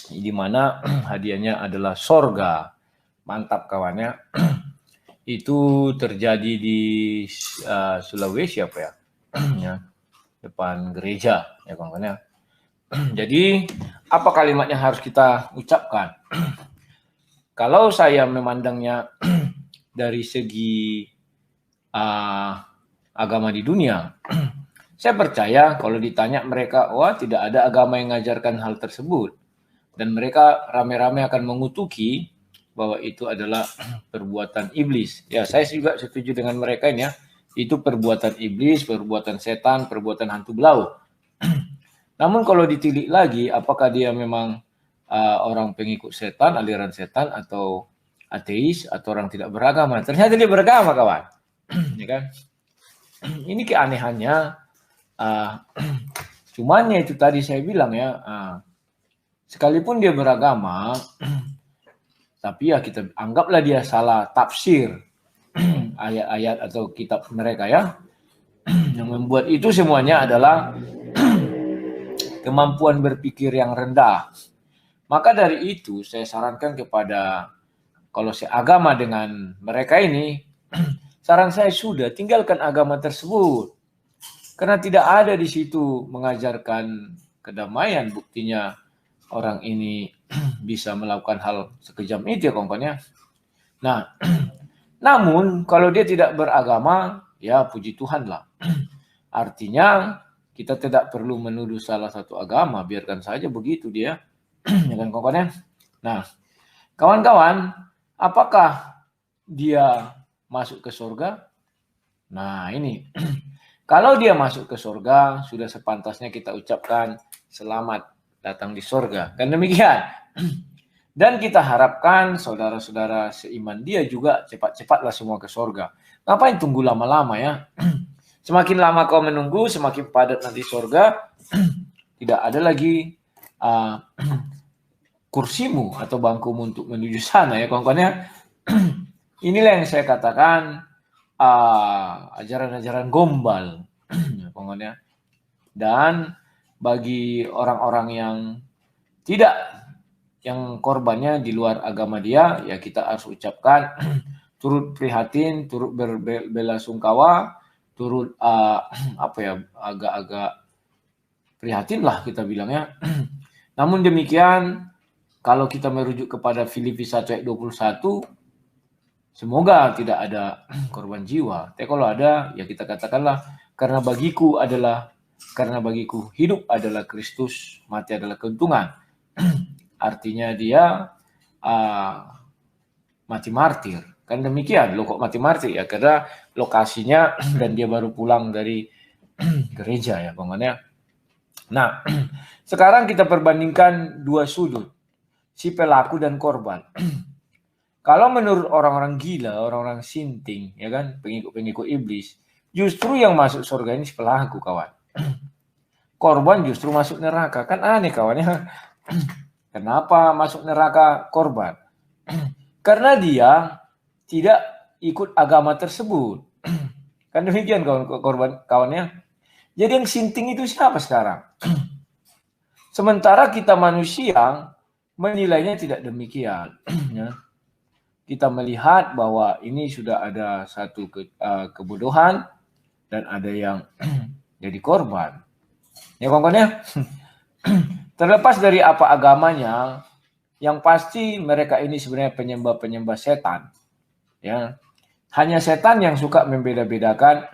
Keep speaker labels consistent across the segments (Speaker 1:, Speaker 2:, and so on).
Speaker 1: di mana hadiahnya adalah sorga. Mantap kawannya. Itu terjadi di Sulawesi apa ya? Ya, depan gereja ya kawannya. Jadi apa kalimat yang harus kita ucapkan? Kalau saya memandangnya dari segi agama di dunia, saya percaya kalau ditanya mereka, wah tidak ada agama yang mengajarkan hal tersebut. Dan mereka rame-rame akan mengutuki bahwa itu adalah perbuatan iblis. Ya, saya juga setuju dengan mereka ini ya. Itu perbuatan iblis, perbuatan setan, perbuatan hantu belau. Namun kalau ditilik lagi, apakah dia memang orang pengikut setan, aliran setan, atau ateis, atau orang tidak beragama? Ternyata dia beragama, kawan. Ya kan? Ini keanehannya. Cuman ya itu tadi saya bilang ya, sekalipun dia beragama, tapi ya kita anggaplah dia salah tafsir ayat-ayat atau kitab mereka ya. Yang membuat itu semuanya adalah kemampuan berpikir yang rendah. Maka dari itu saya sarankan kepada kalau seagama dengan mereka ini, saran saya sudah tinggalkan agama tersebut. Karena tidak ada di situ mengajarkan kedamaian, buktinya orang ini bisa melakukan hal sekejam itu ya kawan-kawan ya. Nah, namun kalau dia tidak beragama, ya puji Tuhan lah. Artinya kita tidak perlu menuduh salah satu agama, biarkan saja begitu dia. Ya kan kawan-kawan ya. Nah, kawan-kawan, apakah dia masuk ke surga? Nah, ini. Kalau dia masuk ke surga, sudah sepantasnya kita ucapkan selamat datang di surga. Kan demikian. Dan kita harapkan saudara-saudara seiman dia juga cepat-cepatlah semua ke surga. Ngapain tunggu lama-lama ya? Semakin lama kau menunggu, semakin padat nanti surga. Tidak ada lagi kursimu atau bangkumu untuk menuju sana ya kawan-kawan ya. Inilah yang saya katakan ajaran-ajaran gombal ya. Dan bagi orang-orang yang tidak, yang korbannya di luar agama dia, ya kita harus ucapkan turut prihatin, turut berbelasungkawa, turut agak-agak prihatin lah kita bilangnya. Namun demikian, kalau kita merujuk kepada Filipi 1 ayat 21, semoga tidak ada korban jiwa. Tapi kalau ada, ya kita katakanlah, karena bagiku hidup adalah Kristus, mati adalah keuntungan. Artinya dia mati martir. Kan demikian, lo kok mati martir ya, karena lokasinya dan dia baru pulang dari gereja ya, bangunnya. Nah, sekarang kita perbandingkan dua sudut, si pelaku dan korban. Kalau menurut orang-orang gila, orang-orang sinting, ya kan, pengikut-pengikut iblis, justru yang masuk surga ini si pelaku, kawan. Korban justru masuk neraka. Kan aneh, kawannya. Kenapa masuk neraka korban? Karena dia tidak ikut agama tersebut. Kan demikian korban kawannya. Jadi yang sinting itu siapa sekarang? Sementara kita manusia menilainya tidak demikian. Ya. Kita melihat bahwa ini sudah ada satu kebodohan dan ada yang jadi korban. Ya kawan-kawan ya. Terlepas dari apa agamanya, yang pasti mereka ini sebenarnya penyembah-penyembah setan. Ya. Hanya setan yang suka membeda-bedakan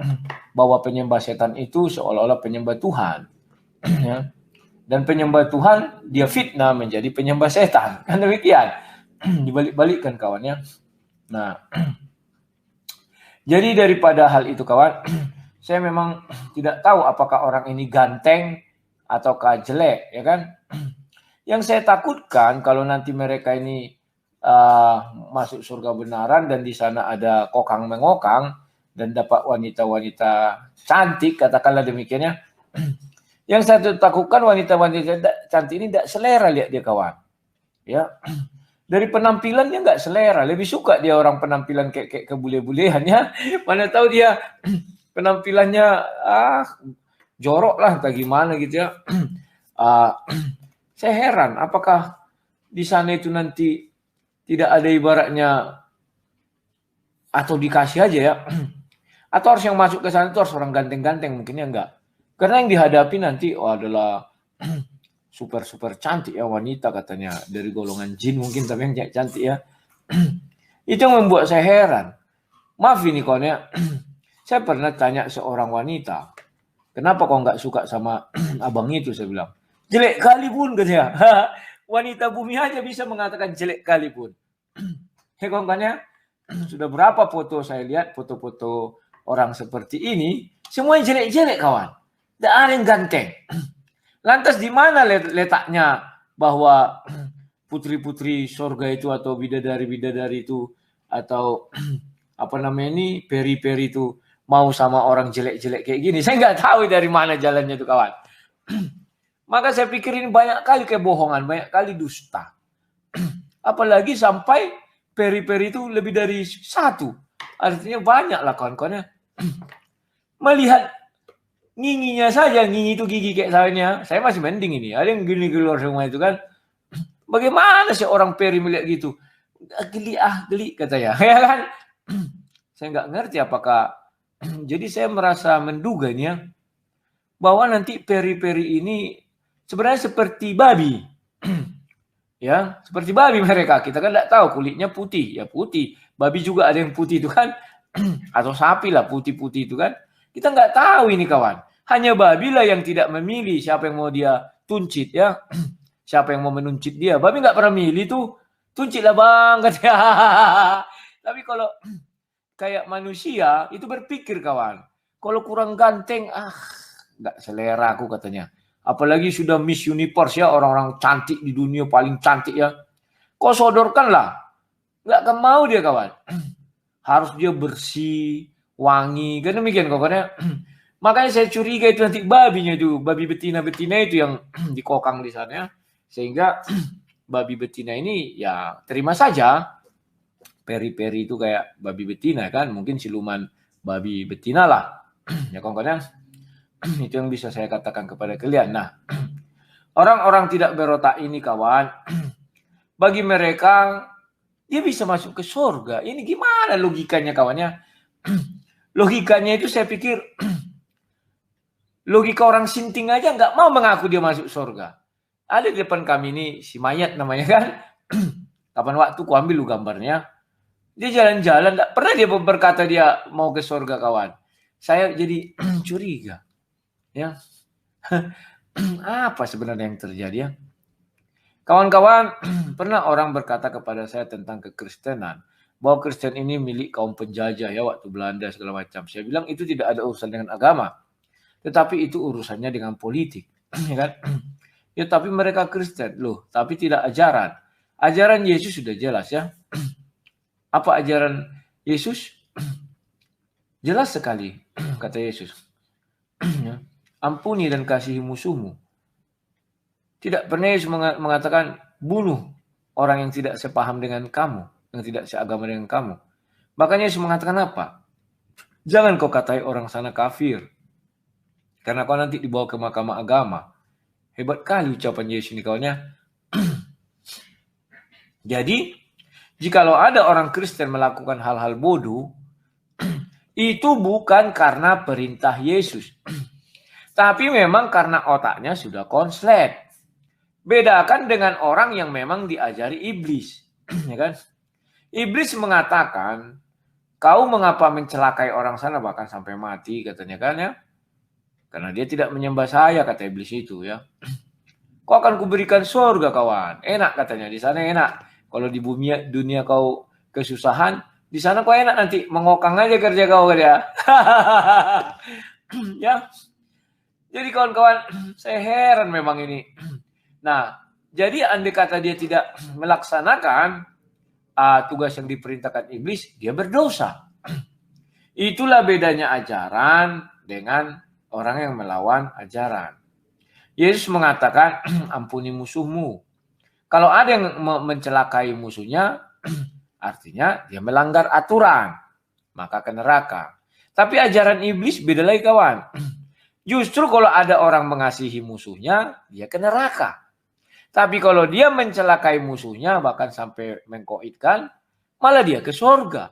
Speaker 1: bahwa penyembah setan itu seolah-olah penyembah Tuhan. Ya. Dan penyembah Tuhan dia fitnah menjadi penyembah setan. Kan demikian. Dibalik-balikkan kawannya. Nah, jadi daripada hal itu kawan, saya memang tidak tahu apakah orang ini ganteng ataukah jelek, ya kan? Yang saya takutkan kalau nanti mereka ini masuk surga benaran dan di sana ada kokang mengokang dan dapat wanita-wanita cantik, katakanlah demikiannya. Yang saya takutkan wanita-wanita cantik ini tidak selera lihat dia kawan. Ya, dari penampilannya nggak selera, lebih suka dia orang penampilan kayak kebule-bulean ya. Mana tahu dia penampilannya jorok lah, atau gimana gitu ya. Saya heran, apakah di sana itu nanti tidak ada ibaratnya atau dikasih aja ya, atau harus yang masuk ke sana itu harus orang ganteng-ganteng, mungkinnya enggak. Karena yang dihadapi nanti adalah super cantik ya wanita katanya, dari golongan jin mungkin, tapi yang cantik ya. Itu yang membuat saya heran. Maaf ini kawan ya, saya pernah tanya seorang wanita, kenapa kau nggak suka sama abang itu? Saya bilang, jelek kali pun katanya. Wanita bumi aja bisa mengatakan jelek kali pun. Kawan ya, sudah berapa foto saya lihat, foto-foto orang seperti ini, semuanya jelek-jelek kawan. Tidak ada yang ganteng. Lantas di mana letaknya bahwa putri-putri surga itu atau bidadari-bidadari itu atau apa namanya ini peri-peri itu mau sama orang jelek-jelek kayak gini? Saya nggak tahu dari mana jalannya itu kawan. Maka saya pikir ini banyak kali kebohongan, banyak kali dusta. Apalagi sampai peri-peri itu lebih dari satu. Artinya banyak lah kawan-kawannya. Melihat nginginya saja, ngingi itu gigi kayak saya masih mending ini. Ada yang gini keluar semua itu kan. Bagaimana sih orang peri melihat gitu? Geli katanya. Ya kan? Saya nggak ngerti apakah. Jadi saya merasa menduga ini ya, bahwa nanti peri-peri ini sebenarnya seperti babi. Ya, seperti babi mereka. Kita kan tidak tahu kulitnya putih, ya putih. Babi juga ada yang putih itu kan, atau sapi lah putih-putih itu kan. Kita nggak tahu ini kawan. Hanya babi lah yang tidak memilih siapa yang mau dia tuncit ya. Siapa yang mau menuncit dia. Babi nggak pernah milih tuh. Tuncit lah bang katanya. Tapi kalau kayak manusia itu berpikir kawan. Kalau kurang ganteng, nggak selera aku katanya. Apalagi sudah Miss Universe ya, orang-orang cantik di dunia paling cantik ya. Kau sodorkanlah. Nggak akan mau dia kawan. Harus dia bersih, wangi. Kan demikian kawannya. Makanya saya curiga itu nanti babinya itu. Babi betina-betina itu yang dikokang di sana ya. Sehingga babi betina ini ya terima saja. Peri-peri itu kayak babi betina kan. Mungkin siluman babi betina lah. Ya kawan-kawan. Itu yang bisa saya katakan kepada kalian. Nah, orang-orang tidak berotak ini kawan, bagi mereka dia bisa masuk ke surga. Ini gimana logikanya kawannya? Logikanya itu saya pikir logika orang sinting aja nggak mau mengaku dia masuk surga. Ada di depan kami ini si mayat namanya kan. Kapan waktu ku ambil lu gambarnya. Dia jalan-jalan, nggak pernah dia berkata dia mau ke surga kawan. Saya jadi curiga. Ya, apa sebenarnya yang terjadi ya? Kawan-kawan, pernah orang berkata kepada saya tentang kekristenan, bahwa Kristen ini milik kaum penjajah ya waktu Belanda segala macam. Saya bilang itu tidak ada urusan dengan agama, tetapi itu urusannya dengan politik, ya kan? Ya tapi mereka Kristen loh, tapi tidak ajaran. Ajaran Yesus sudah jelas ya. Apa ajaran Yesus? Jelas sekali kata Yesus. Ampuni dan kasihi musuhmu. Tidak pernah Yesus mengatakan bunuh orang yang tidak sepaham dengan kamu, yang tidak seagama dengan kamu. Makanya Yesus mengatakan apa? Jangan kau katai orang sana kafir, karena kau nanti dibawa ke mahkamah agama. Hebat kali ucapan Yesus ini kawannya. Jadi, jikalau ada orang Kristen melakukan hal-hal bodoh, itu bukan karena perintah Yesus. Tapi memang karena otaknya sudah konslet. Bedakan dengan orang yang memang diajari iblis. Ya kan? Iblis mengatakan, kau mengapa mencelakai orang sana bahkan sampai mati katanya kan ya. Karena dia tidak menyembah saya kata iblis itu ya. Kau akan kuberikan surga kawan. Enak katanya, di sana enak. Kalau di bumi dunia kau kesusahan, di sana kau enak nanti mengokang aja kerja kau ya. Ya. Jadi kawan-kawan, saya heran memang ini. Nah, jadi andai kata dia tidak melaksanakan tugas yang diperintahkan iblis, dia berdosa. Itulah bedanya ajaran dengan orang yang melawan ajaran. Yesus mengatakan, ampuni musuhmu. Kalau ada yang mencelakai musuhnya, artinya dia melanggar aturan, maka ke neraka. Tapi ajaran iblis beda lagi kawan. Justru kalau ada orang mengasihi musuhnya, dia ke neraka. Tapi kalau dia mencelakai musuhnya, bahkan sampai mengkoitkan, malah dia ke surga.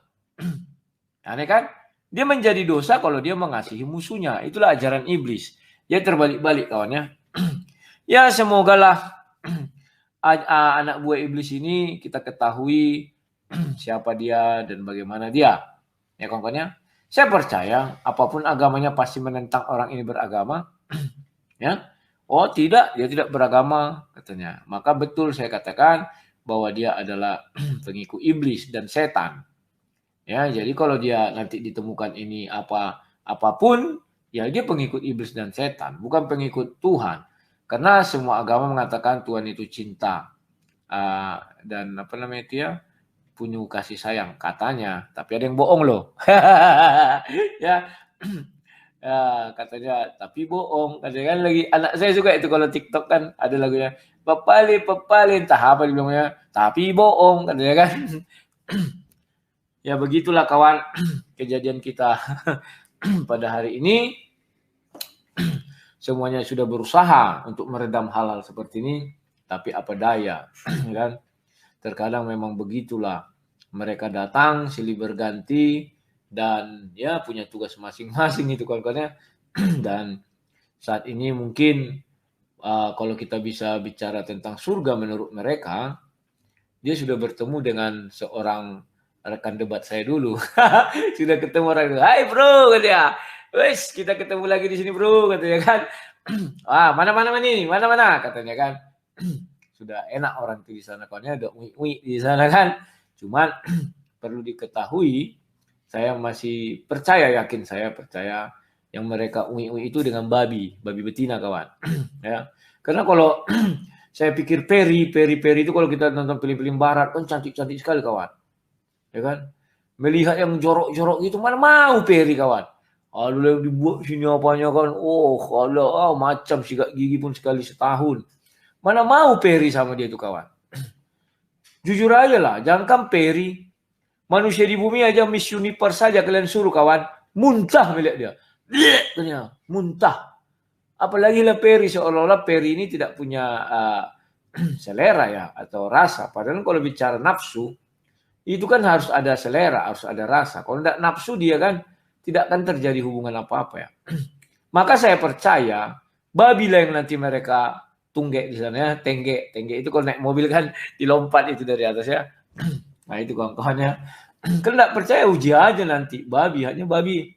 Speaker 1: Aneh kan? Dia menjadi dosa kalau dia mengasihi musuhnya. Itulah ajaran iblis. Dia terbalik-balik kawannya. Ya semogalah anak buah iblis ini kita ketahui siapa dia dan bagaimana dia. Ya kawan-kawannya. Saya percaya apapun agamanya pasti menentang orang ini beragama. Ya. Oh tidak, dia tidak beragama katanya. Maka betul saya katakan bahwa dia adalah pengikut iblis dan setan. Ya, jadi kalau dia nanti ditemukan ini apapun, ya dia pengikut iblis dan setan, bukan pengikut Tuhan. Karena semua agama mengatakan Tuhan itu cinta dan apa namanya itu ya, punya kasih sayang katanya, tapi ada yang bohong loh. Ya, ya katanya tapi bohong. Katanya kan lagi anak saya suka itu kalau TikTok kan ada lagunya pepali entah apa dibilangnya, tapi bohong katanya kan. Ya begitulah kawan kejadian kita pada hari ini. Semuanya sudah berusaha untuk meredam hal-hal seperti ini, tapi apa daya kan? Terkadang memang begitulah. Mereka datang silih berganti dan ya punya tugas masing-masing itu kawan-kawannya. Dan saat ini mungkin kalau kita bisa bicara tentang surga menurut mereka, dia sudah bertemu dengan seorang rekan debat saya dulu. Sudah ketemu orang itu. Hai bro, katanya. Wes, kita ketemu lagi di sini bro, katanya kan. Mana-mana nih, mana-mana, katanya kan. Sudah enak orang itu di sana, kawannya udah ui di sana kan. Cuman perlu diketahui, saya masih percaya, yakin saya percaya yang mereka ui itu dengan babi betina kawan. Ya. Karena kalau saya pikir Peri itu kalau kita nonton film-film barat kan cantik-cantik sekali kawan. Ya kan? Melihat yang jorok-jorok gitu mana mau Peri kawan. Aduh yang dibuat sini apanya kan. Macam sikat gigi pun sekali setahun. Mana mau Peri sama dia itu kawan. Jujur aja lah, jangan Peri. Manusia di bumi aja Miss Universe saja kalian suruh kawan. Muntah melihat dia. Ternyata muntah. Apalagi lah Peri, seolah-olah Peri ini tidak punya selera ya atau rasa. Padahal kalau bicara nafsu, itu kan harus ada selera, harus ada rasa. Kalau tidak nafsu dia kan tidak akan terjadi hubungan apa-apa ya. Maka saya percaya babi lah yang nanti mereka tunggek di sana ya, tengge itu kalau naik mobil kan dilompat itu dari atas ya. Nah itu kawan-kawannya. Kan tidak percaya uji aja nanti hanya babi.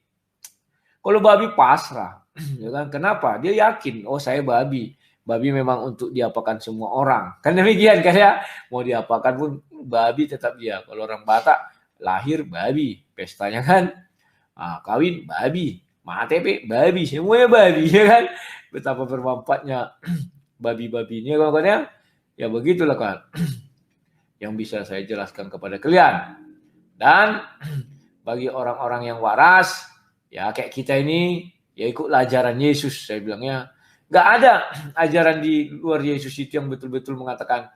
Speaker 1: Kalau babi pasrah, ya kan? Kenapa? Dia yakin, saya babi. Babi memang untuk diapakan semua orang. Kan demikian kan ya. Mau diapakan pun babi tetap dia. Kalau orang Batak lahir babi, pestanya kan. Kawin babi, MATP babi, semuanya babi ya kan. Betapa bermanfaatnya babi-babinya kawan-kawan ya. Ya begitulah kan. Yang bisa saya jelaskan kepada kalian. Dan bagi orang-orang yang waras, ya kayak kita ini, ya ikutlah ajaran Yesus, saya bilangnya. Gak ada ajaran di luar Yesus itu yang betul-betul mengatakan,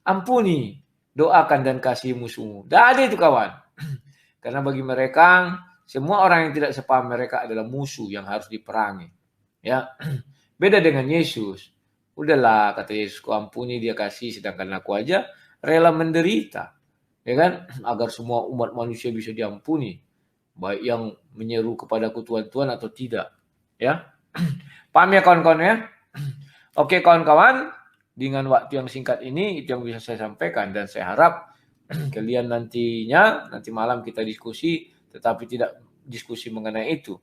Speaker 1: ampuni, doakan dan kasih musuhmu. Gak ada itu kawan. Karena bagi mereka, semua orang yang tidak sepaham mereka adalah musuh yang harus diperangi. Ya, beda dengan Yesus. Udahlah, kata Yesus, ku ampuni, dia kasih, sedangkan aku aja rela menderita. Ya kan? Agar semua umat manusia bisa diampuni. Baik yang menyeru kepadaku Tuhan atau tidak. Ya. Paham ya kawan-kawan ya? Oke kawan-kawan, dengan waktu yang singkat ini itu yang bisa saya sampaikan dan saya harap kalian nanti malam kita diskusi, tetapi tidak diskusi mengenai itu.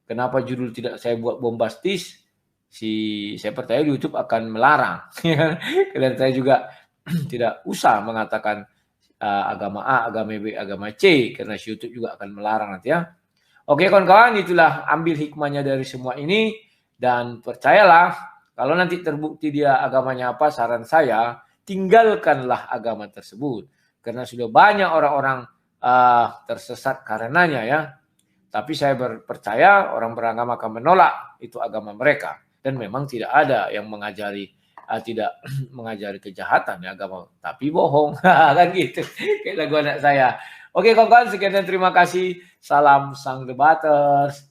Speaker 1: Kenapa judul tidak saya buat bombastis? Saya percaya YouTube akan melarang. Dan saya juga tidak usah mengatakan agama A, agama B, agama C, karena YouTube juga akan melarang nanti ya. Oke kawan-kawan, itulah ambil hikmahnya dari semua ini. Dan percayalah, kalau nanti terbukti dia agamanya apa, saran saya, tinggalkanlah agama tersebut. Karena sudah banyak orang-orang tersesat karenanya ya. Tapi saya percaya orang beragama akan menolak itu agama mereka. Dan memang tidak ada yang tidak mengajari kejahatan ya agama. Tapi bohong. Kan gitu. Kayak lagu anak saya. Oke kawan-kawan, sekian dan terima kasih. Salam sang debaters.